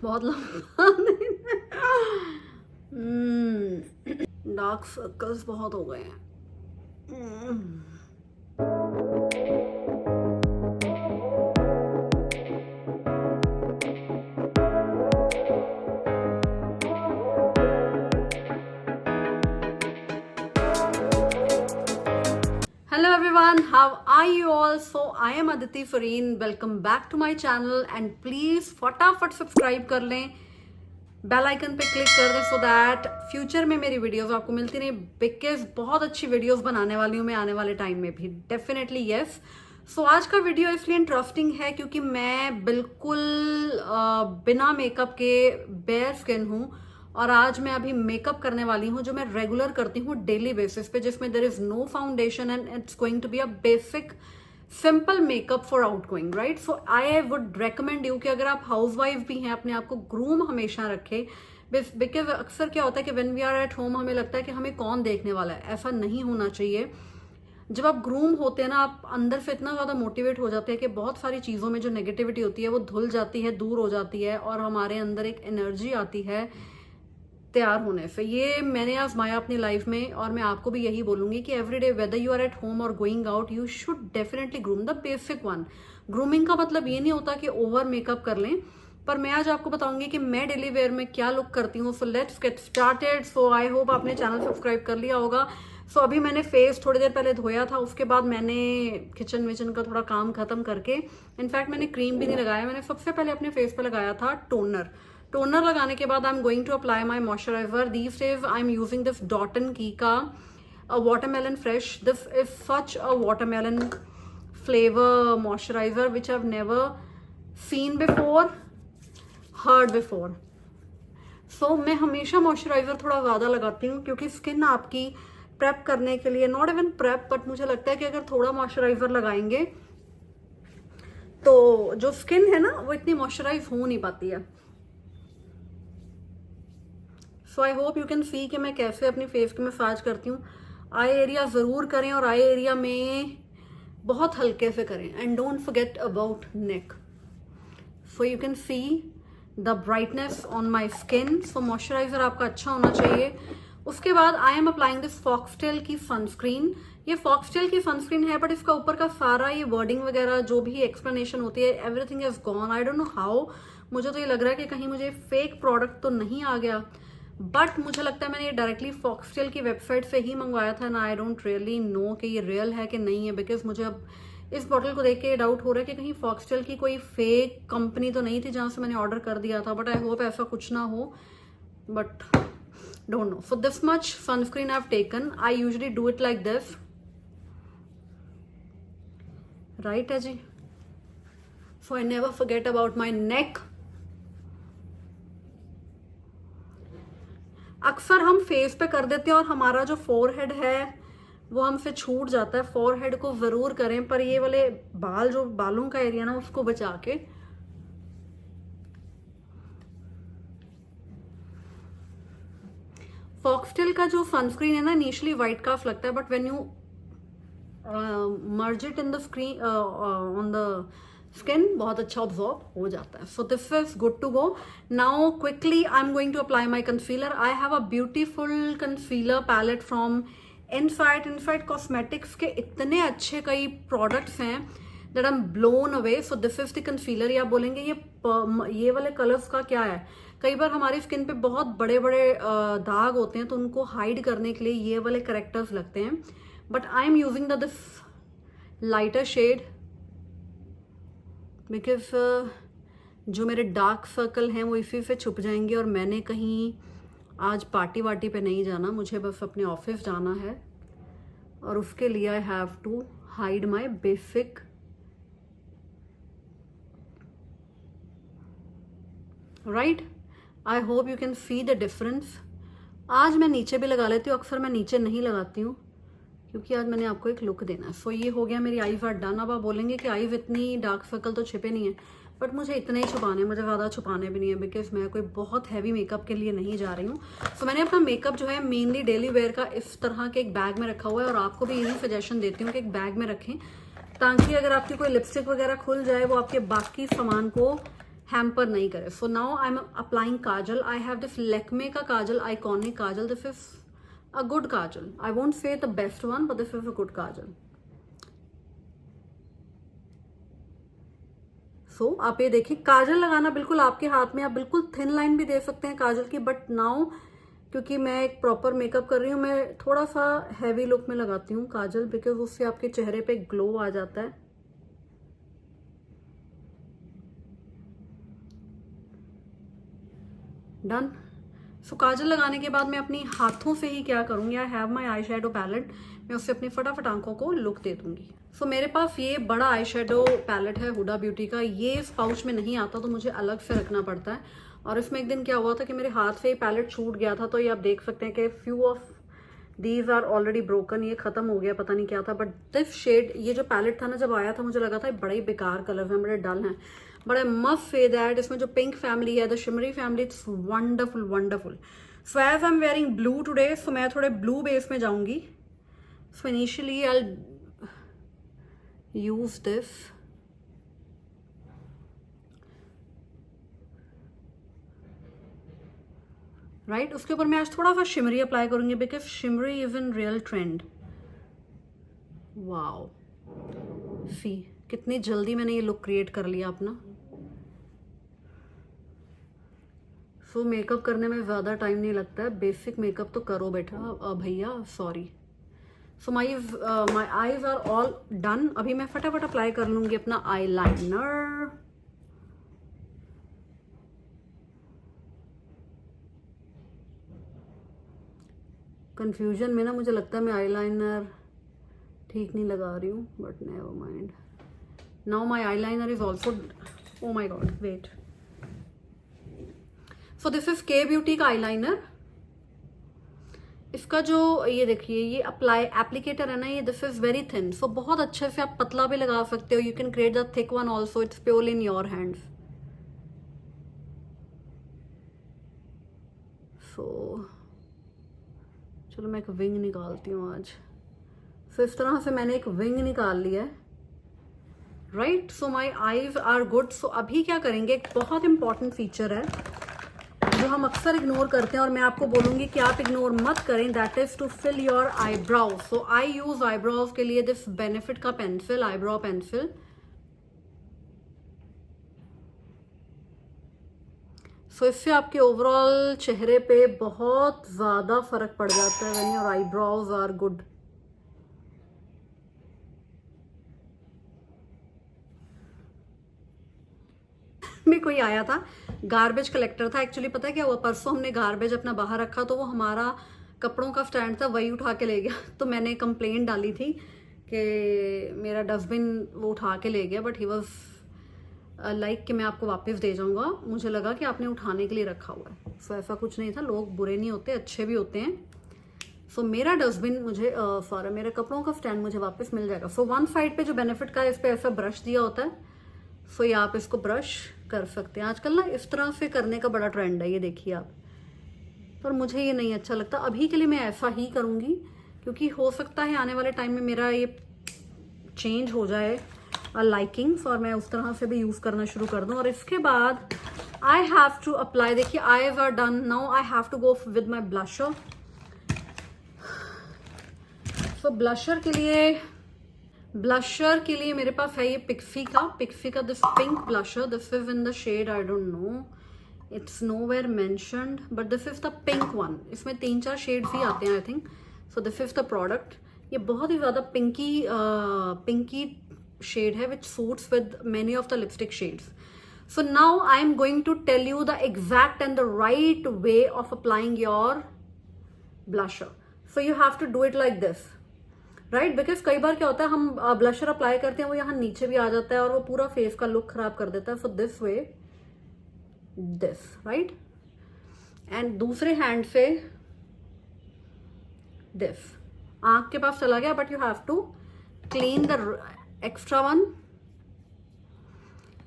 बहुत लंबा dark circles बहुत हो गए हैं। Hello everyone, how are you all? So I am Aditi Fareen. Welcome back to my channel and please फटाफट सब्सक्राइब कर लें, बेल आइकन पे क्लिक कर दें सो दैट फ्यूचर में मेरी वीडियोस आपको मिलती रहे, बिकॉज बहुत अच्छी वीडियोस बनाने वाली हूँ मैं आने वाले टाइम में भी, डेफिनेटली यस। सो आज का वीडियो इसलिए इंटरेस्टिंग है क्योंकि मैं बिल्कुल बिना मेकअप के बेयर स्किन हूँ और आज मैं अभी मेकअप करने वाली हूँ जो मैं रेगुलर करती हूँ डेली बेसिस पे, जिसमें there is no foundation and it's going to be a basic simple makeup for outgoing, right. So I would recommend you कि अगर आप हाउस वाइफ भी हैं, अपने आप को ग्रूम हमेशा रखें, बिकॉज अक्सर क्या होता है कि when we are at home हमें लगता है कि हमें कौन देखने वाला है। ऐसा नहीं होना चाहिए। जब आप ग्रूम होते हैं ना, आप अंदर से इतना ज्यादा मोटिवेट हो जाते हैं कि बहुत सारी चीजों में जो नेगेटिविटी होती है वो धुल जाती है, दूर हो जाती है और हमारे अंदर एक एनर्जी आती है तैयार होने से। ये मैंने आजमाया अपनी लाइफ में और मैं आपको भी यही बोलूंगी कि every day whether you are at home और going out you should definitely groom the basic one. Grooming का मतलब ये नहीं होता कि ओवर मेकअप कर लें, पर मैं आज आपको बताऊंगी कि मैं डेली वेयर में क्या लुक करती हूँ। So let's get started. So I hope आपने चैनल सब्सक्राइब कर लिया होगा। सो अभी मैंने फेस थोड़ी देर पहले धोया था, उसके बाद मैंने किचन विचन का थोड़ा काम खत्म करके, इनफैक्ट मैंने क्रीम भी नहीं लगाया, मैंने सबसे पहले अपने फेस पे लगाया था टोनर। टोनर लगाने के बाद I am going to apply my moisturiser. These days I am using this dot and key का watermelon fresh. This is such a watermelon flavour moisturiser which I have never seen before, heard before. So मैं हमेशा moisturiser थोड़ा ज्यादा लगाती हूँ क्योंकि skin आपकी prep करने के लिए, नॉट इवन प्रेप बट मुझे लगता है कि अगर थोड़ा मॉइस्चराइजर लगाएंगे तो जो स्किन है ना वो इतनी मॉइस्चराइज हो नहीं पाती है। So I hope you can see कि मैं कैसे अपनी फेस की मसाज करती हूँ। आई एरिया जरूर करें और आई एरिया में बहुत हल्के से करें and don't forget about neck. So you can see the brightness on my skin. So moisturiser आपका अच्छा होना चाहिए। उसके बाद I am applying this foxtail की सनस्क्रीन। ये फॉक्सटेल की सनस्क्रीन है बट इसका ऊपर का सारा ये वर्डिंग वगैरह जो भी एक्सप्लेनेशन होती है, everything is gone. I don't know how. मुझे तो ये लग रहा है कि कहीं मुझे फेक प्रोडक्ट तो नहीं आ गया, बट मुझे लगता है मैंने ये डायरेक्टली फॉक्सटेल की वेबसाइट से ही मंगवाया था ना। आई डोंट रियली नो कि ये रियल है कि नहीं है, बिकॉज मुझे अब इस बॉटल को देख के डाउट हो रहा है कि कहीं फॉक्सटेल की कोई फेक कंपनी तो नहीं थी जहां से मैंने ऑर्डर कर दिया था, बट आई होप ऐसा कुछ ना हो, but don't know. So this much sunscreen I've taken. I usually do it like this, right Aji? So I never forget about my neck. अक्सर हम फेस पे कर देते हैं और हमारा जो फोरहेड है वो हमसे छूट जाता है। फोरहेड को जरूर करें, पर ये वाले बाल, जो बालों का एरिया ना, उसको बचा के। फॉक्सटेल का जो सनस्क्रीन है ना, इनिशियली व्हाइट कास्ट लगता है, but when you merge it in the screen on the skin बहुत अच्छा ऑब्जॉर्ब हो जाता है। So this is good to go. Now quickly I am going to apply my concealer. I have a beautiful concealer palette from Insight. Insight cosmetics के इतने अच्छे कई products हैं that I am blown away. So this is the concealer. या बोलेंगे ये वाले colours का क्या है? कई बार हमारी स्किन पे बहुत बड़े बड़े दाग होते हैं तो उनको हाइड करने के लिए ये वाले करेक्टर्स लगते हैं, but I am using this lighter shade because जो मेरे डार्क सर्कल हैं वो इसी से छुप जाएंगे और मैंने कहीं आज पार्टी वार्टी पे नहीं जाना, मुझे बस अपने ऑफिस जाना है और उसके लिए I have to hide my basic. Right, I hope you can see the difference. आज मैं नीचे भी लगा लेती हूँ, अक्सर मैं नीचे नहीं लगाती हूँ क्योंकि आज मैंने आपको एक लुक देना है। सो ये हो गया, मेरी आईज आर डन। अब आप बोलेंगे कि आईज इतनी डार्क सर्कल तो छिपे नहीं है, बट मुझे इतने ही छुपाने, मुझे ज़्यादा छुपाने भी नहीं है बिकॉज मैं कोई बहुत हैवी मेकअप के लिए नहीं जा रही हूँ। तो मैंने अपना मेकअप जो है मेनली डेली वेयर का इस तरह के एक बैग में रखा हुआ है और आपको भी यही सजेशन देती हूँ कि एक बैग में रखें ताकि अगर आपकी कोई लिपस्टिक वगैरह खुल जाए वो आपके बाकी सामान को हैम्पर नहीं करे. So now I am applying kajal. I have this Lakme का kajal, iconic kajal. This is a good kajal. I won't say the best one, but this is a good kajal. So आप ये देखिए, काजल लगाना बिल्कुल आपके हाथ में. आप बिल्कुल थिन लाइन भी दे सकते हैं काजल की, बट नाउ क्योंकि मैं एक प्रॉपर मेकअप कर रही हूँ, मैं थोड़ा सा हैवी लुक में लगाती हूँ काजल, बिकॉज उससे आपके चेहरे पे ग्लो आ जाता है. डन. सो काजल लगाने के बाद मैं अपनी हाथों से ही क्या करूँगी, I have my eye shadow palette, मैं उससे अपनी फटाफट आंखों को लुक दे दूंगी. सो मेरे पास ये बड़ा आई शेडो पैलेट है हुडा ब्यूटी का. ये इस पाउच में नहीं आता तो मुझे अलग से रखना पड़ता है. और इसमें एक दिन क्या हुआ था कि मेरे हाथ से ये पैलेट छूट गया था, तो ये आप देख सकते हैं कि few of these are already broken. ये खत्म हो गया, पता नहीं क्या था. बट दिस शेड, ये जो पैलेट था ना, जब आया था मुझे लगा था बड़े ही बेकार कलर हैं, बड़े डल हैं. But I must say that इसमें जो पिंक फैमिली है, the shimmery family, it's wonderful wonderful. So as I am wearing blue today, so मैं थोड़े ब्लू बेस में जाऊंगी. So initially I use this. Right, उसके ऊपर मैं आज थोड़ा सा शिमरी अप्लाई करूंगी, because shimmery is in real trend. Wow, see कितनी जल्दी मैंने ये लुक क्रिएट कर लिया अपना. सो मेकअप करने में ज़्यादा टाइम नहीं लगता है. बेसिक मेकअप तो करो बेटा, भैया, sorry. So my eyes are all done. अभी मैं फटाफट अप्लाई कर लूंगी अपना आई लाइनर. कंफ्यूजन में ना मुझे लगता है मैं आई लाइनर ठीक नहीं लगा रही हूँ, but never mind. Now my eyeliner is also, oh my God, wait. So this is Kay Beauty का आई लाइनर. इसका जो ये देखिए, ये एप्लीकेटर है ना, ये this is very thin. So बहुत अच्छे से आप पतला भी लगा सकते हो. You can create the thick one also. It's purely in your hands. So चलो मैं एक विंग निकालती हूँ आज. सो इस तरह से मैंने एक विंग निकाल लिया है. Right, so my eyes are good. So अभी क्या करेंगे, एक बहुत इंपॉर्टेंट फीचर है जो हम अक्सर इग्नोर करते हैं, और मैं आपको बोलूंगी कि आप इग्नोर मत करें. That is to fill your eyebrow. So I use eyebrows के लिए दिस बेनिफिट का पेंसिल, आईब्राउ पेंसिल. सो इससे आपके ओवरऑल चेहरे पे बहुत ज्यादा फर्क पड़ जाता है when your eyebrows are good. में कोई आया था, गार्बेज कलेक्टर था. एक्चुअली पता है क्या हुआ, परसों हमने गार्बेज अपना बाहर रखा, तो वो हमारा कपड़ों का स्टैंड था, वही उठा के ले गया. तो मैंने कंप्लेन डाली थी कि मेरा डस्टबिन वो उठा के ले गया, बट ही वॉज लाइक कि मैं आपको वापस दे जाऊंगा. मुझे लगा कि आपने उठाने के लिए रखा हुआ है. सो ऐसा कुछ नहीं था. लोग बुरे नहीं होते, अच्छे भी होते हैं. सो मेरा डस्टबिन मुझे सॉरी, मेरे कपड़ों का स्टैंड मुझे वापस मिल जाएगा. सो वन साइड पे जो बेनिफिट का है, इस पे ऐसा ब्रश दिया होता है. सो ये आप इसको ब्रश कर सकते हैं. आजकल ना इस तरह से करने का बड़ा ट्रेंड है, ये देखिए आप. पर मुझे ये नहीं अच्छा लगता. अभी के लिए मैं ऐसा ही करूंगी, क्योंकि हो सकता है आने वाले टाइम में मेरा ये चेंज हो जाए लाइकिंग्स, और मैं उस तरह से भी यूज करना शुरू कर दूं. और इसके बाद आई हैव टू अप्लाई. देखिए eyes are done. Now I have to go with my blusher. So blusher के लिए मेरे पास है ये पिक्सी का this pink blusher. This is in the shade, I don't know, it's nowhere mentioned, but this is the pink one. इसमें 3-4 shades ही आते हैं I think. So this is the product. ये बहुत ही ज्यादा पिंकी शेड है, विच suits with many of the lipstick shades. So now I am going to tell you the exact and the right way of applying your blusher. So you have to do it like this, right, because कई बार क्या होता है, हम blusher apply करते हैं, वो यहाँ नीचे भी आ जाता है और वो पूरा फेस का लुक खराब कर देता है. So this way, this, right, and दूसरे हैंड से दिस. आंख के पास चला गया, but you have to clean the extra one.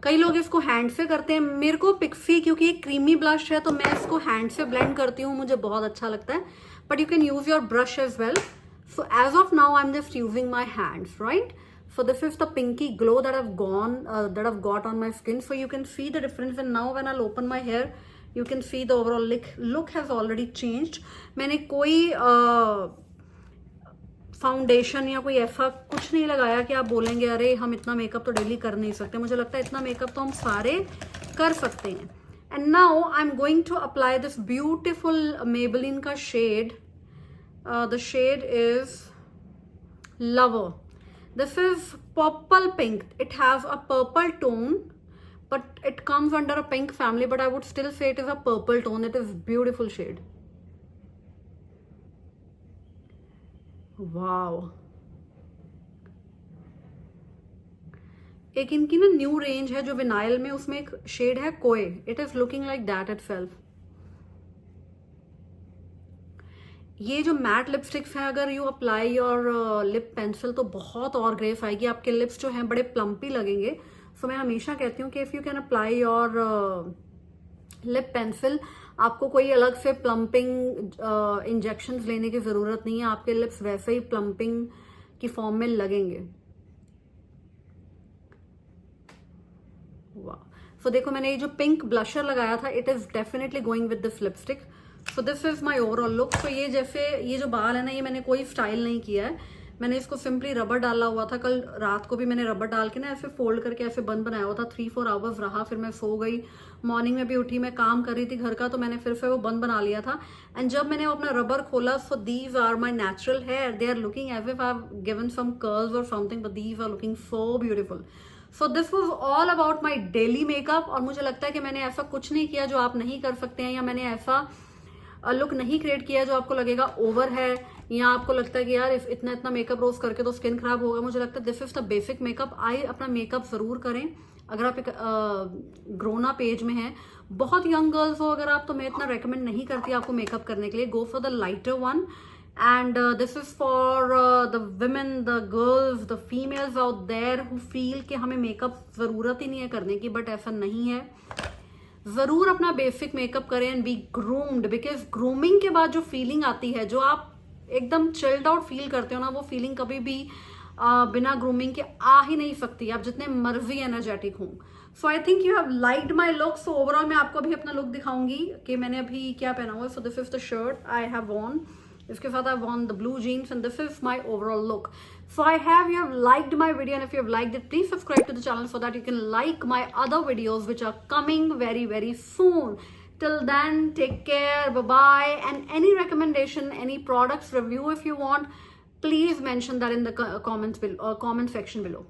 कई लोग इसको हैंड से करते हैं. मेरे को पिक्सी, क्योंकि ये क्रीमी ब्लश है, तो मैं इसको हैंड से ब्लेंड करती हूँ, मुझे बहुत अच्छा लगता है. But you can use your brush as well. So as of now I'm just using my hands, right? So this is the pinky glow that I've got on my skin. So you can see the difference, and now when I'll open my hair, you can see the overall look has already changed. मैंने कोई foundation या कोई ऐसा कुछ नहीं लगाया कि आप बोलेंगे अरे हम इतना मेकअप तो डेली कर नहीं सकते. मुझे लगता है इतना मेकअप तो हम सारे कर सकते हैं. And now I am going to apply this beautiful Maybelline का शेड. The shade is Lover. This is purple pink. It has a purple tone, but it comes under a pink family, but I would still say it is a purple tone. It is beautiful shade. Wow. एक इनकी ना new range है जो vinyl में, उसमें एक shade है कोए. It is looking like that itself. ये जो मैट लिपस्टिक्स हैं, अगर you apply your lip pencil तो बहुत और ग्रेस आएगी. आपके लिप्स जो हैं बड़े प्लम्पी लगेंगे. सो मैं हमेशा कहती हूँ कि if you can apply your lip pencil, आपको कोई अलग से प्लम्पिंग इंजेक्शंस लेने की ज़रूरत नहीं है. आपके लिप्स वैसे ही प्लम्पिंग की फॉर्म में लगेंगे. वाह. सो देखो मैंने ये जो पिंक ब्लशर लगाया था, it is definitely going with this lipstick. So this is my overall look. So ये जैसे ये जो बाल है ना, ये मैंने कोई स्टाइल नहीं किया है. मैंने इसको सिंपली रबर डाला हुआ था. कल रात को भी मैंने रबर डाल के ना ऐसे फोल्ड करके ऐसे बन बनाया हुआ था. 3-4 आवर्स रहा, फिर मैं सो गई. मॉर्निंग में भी उठी, मैं काम कर रही थी घर का, तो मैंने फिर से वो बन बना लिया था. एंड जब मैंने अपना रबर खोला, so these are my natural hair. They are looking as if I have given some curls और something, but these are looking so beautiful. So this was all about my daily makeup. और मुझे लगता है कि मैंने ऐसा कुछ नहीं किया जो आप नहीं कर सकते हैं, या मैंने ऐसा लुक नहीं क्रिएट किया जो आपको लगेगा ओवर है, या आपको लगता है कि यार इतना इतना मेकअप रोज करके तो स्किन खराब होगा. मुझे लगता है this is the basic makeup. अपना मेकअप जरूर करें. अगर आप एक ग्रोन अप एज में हैं, बहुत यंग गर्ल्स हो अगर आप, तो मैं इतना रेकमेंड नहीं करती आपको मेकअप करने के लिए. Go for the lighter one. And this is for the women, the girls, the females out there who feel कि हमें मेकअप जरूरत ही नहीं है करने की, बट ऐसा नहीं है. जरूर अपना बेसिक मेकअप करें and be groomed, because grooming के बाद जो फीलिंग आती है, जो आप एकदम चिल्ड आउट फील करते हो ना, वो फीलिंग कभी भी बिना ग्रूमिंग के आ ही नहीं सकती, आप जितने मर्जी एनर्जेटिक हों. So I think you have liked my look. So overall मैं आपको अभी अपना लुक दिखाऊंगी कि मैंने अभी क्या पहना हुआ है. So this is the shirt I have worn. इसके साथ I worn the blue jeans, and this is my overall look. So you have liked my video, and if you have liked it, please subscribe to the channel so that you can like my other videos which are coming very, very soon. Till then, take care, bye-bye. And any recommendation, any products review if you want, please mention that in the comment section below.